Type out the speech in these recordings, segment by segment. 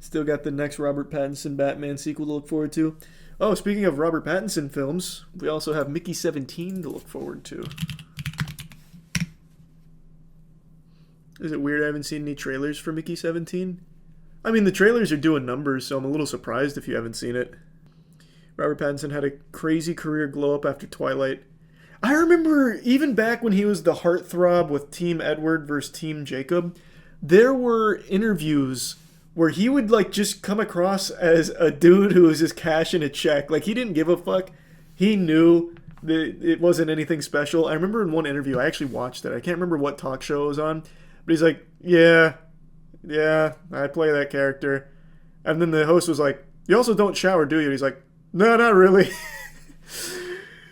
Still got the next Robert Pattinson Batman sequel to look forward to. Oh, speaking of Robert Pattinson films, we also have Mickey 17 to look forward to. Is it weird I haven't seen any trailers for Mickey 17? I mean, the trailers are doing numbers, so I'm a little surprised if you haven't seen it. Robert Pattinson had a crazy career glow up after Twilight. I remember even back when he was the heartthrob with Team Edward versus Team Jacob, there were interviews where he would like just come across as a dude who was just cashing a check. Like, he didn't give a fuck. He knew that it wasn't anything special. I remember in one interview, I actually watched it. I can't remember what talk show it was on, but he's like, yeah, I play that character. And then the host was like, you also don't shower, do you? And he's like, no, not really.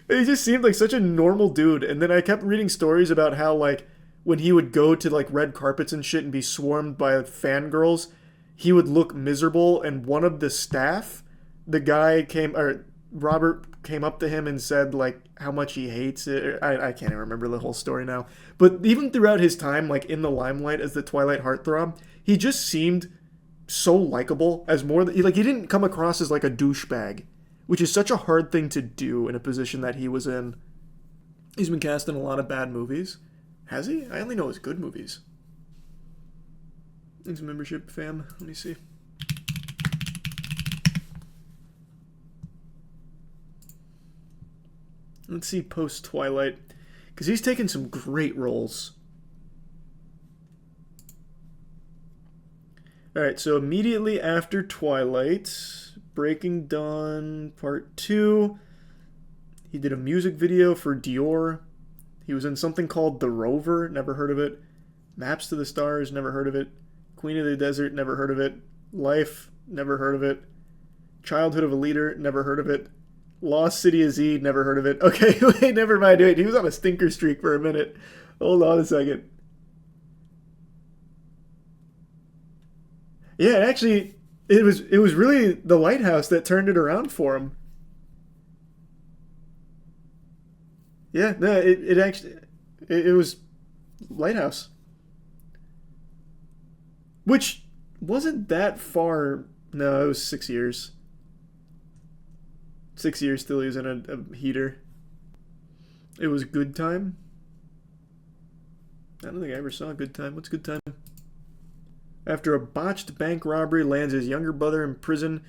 He just seemed like such a normal dude. And then I kept reading stories about how, like, when he would go to like red carpets and shit and be swarmed by fangirls, he would look miserable. And one of the staff, Robert came up to him and said like how much he hates it. I can't even remember the whole story now. But even throughout his time like in the limelight as the Twilight heartthrob, he just seemed so likable as more than, like, he didn't come across as like a douchebag, which is such a hard thing to do in a position that he was in. He's been cast in a lot of bad movies. Has he? I only know his good movies. His membership, fam. Let me see. Let's see post-Twilight, because he's taken some great roles. Alright, so immediately after Twilight, Breaking Dawn Part 2, he did a music video for Dior. He was in something called The Rover, never heard of it. Maps to the Stars, never heard of it. Queen of the Desert, never heard of it. Life, never heard of it. Childhood of a Leader, never heard of it. Lost City of Z, never heard of it. Okay, wait, never mind. Wait, he was on a stinker streak for a minute. Hold on a second. Yeah, actually, it was really The Lighthouse that turned it around for him. Yeah, no, it was Lighthouse. Which wasn't that far. No, it was 6 years. 6 years till he was in a heater. It was Good Time. I don't think I ever saw Good Time. What's Good Time? After a botched bank robbery lands his younger brother in prison,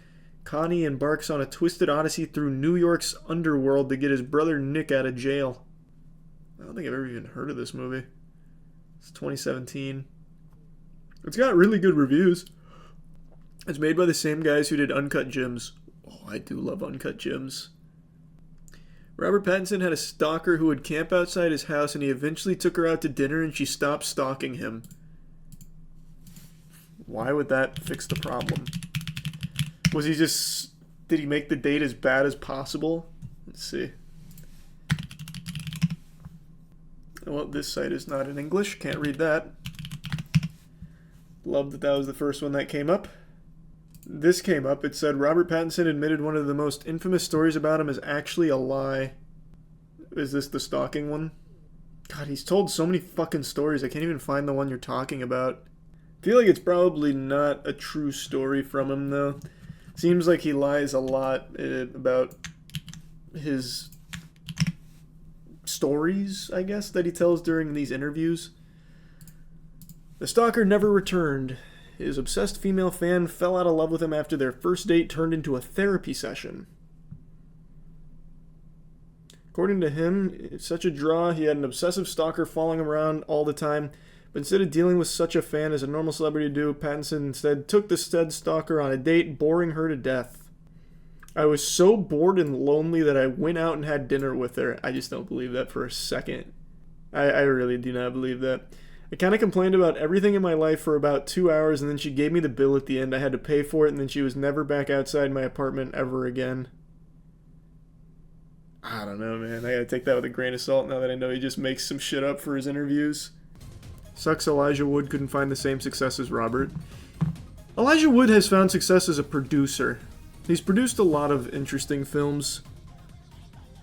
Connie embarks on a twisted odyssey through New York's underworld to get his brother Nick out of jail. I don't think I've ever even heard of this movie. It's 2017. It's got really good reviews. It's made by the same guys who did Uncut Gems. Oh, I do love Uncut Gems. Robert Pattinson had a stalker who would camp outside his house, and he eventually took her out to dinner and she stopped stalking him. Why would that fix the problem? Did he make the date as bad as possible? Let's see. Well, this site is not in English. Can't read that. Love that was the first one that came up. This came up. It said, Robert Pattinson admitted one of the most infamous stories about him is actually a lie. Is this the stalking one? God, he's told so many fucking stories. I can't even find the one you're talking about. I feel like it's probably not a true story from him, though. Seems like he lies a lot about his stories, I guess, that he tells during these interviews. The stalker never returned. His obsessed female fan fell out of love with him after their first date turned into a therapy session. According to him, it's such a draw. He had an obsessive stalker following him around all the time. But instead of dealing with such a fan as a normal celebrity would do, Pattinson instead took the said stalker on a date, boring her to death. I was so bored and lonely that I went out and had dinner with her. I just don't believe that for a second. I really do not believe that. I kind of complained about everything in my life for about 2 hours, and then she gave me the bill at the end. I had to pay for it, and then she was never back outside my apartment ever again. I don't know, man. I gotta take that with a grain of salt now that I know he just makes some shit up for his interviews. Sucks Elijah Wood couldn't find the same success as Robert. Elijah Wood has found success as a producer. He's produced a lot of interesting films.